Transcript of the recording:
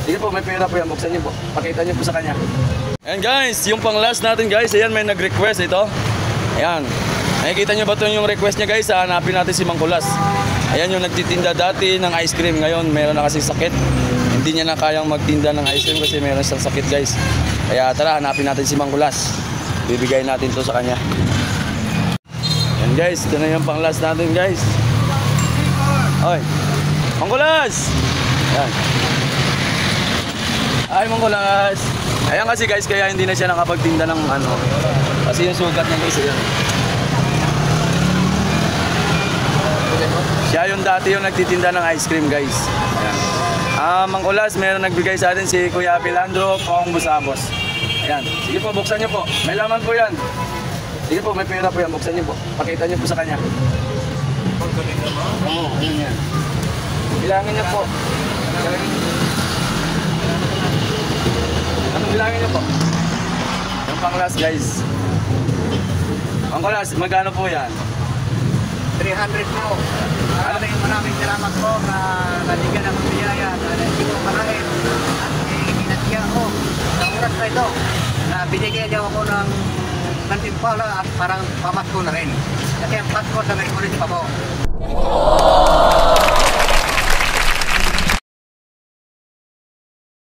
Sige po, may pera po yan. Buksan niyo po. Pakita niyo po sa kanya. Ayan guys, yung pang last natin guys. Ayan, may nag-request ito. Ayan. Nakikita niyo ba ito yung request niya guys? Hanapin natin si Mang Kulas. Ayan yung nagtitinda dati ng ice cream. Ngayon, meron na kasi sakit. Hindi niya na kayang magtinda ng ice cream kasi meron siyang sakit guys. Kaya tara, hanapin natin si Mang Kulas. Bibigay natin to sa kanya. Ayan guys, ito na yung pang last natin guys. Oy, Mang Kulas! Ayan. Ay, Mang Kulas! Ayan kasi guys, kaya hindi na siya nakapagtinda ng ano. Kasi yung sugat niya guys, ayan. Siya yung dati yung nagtitinda ng ice cream guys. Ayan. Mang Kulas, meron nagbigay sa atin si Kuya Pilandro Pong Busabos. Ayan. Sige po, buksan niyo po. May laman po yan. Sige po, may pera po yan. Buksan niyo po. Pakita niyo po sa kanya. Oo, ayan yan. Bilangin niyo po. Ano bilangin niyo po? Yung pang last guys. Mang Kulas, magkano po yan? 300 po. Maraming salamat po na nabigyan ng biyaya na hindi ko marahin. At hinatiyan ko sa oras na ito na binigyan niyo ako ng gantimpala at parang pamasko na rin. Kasi ang Pasko sa Merkulis pa po.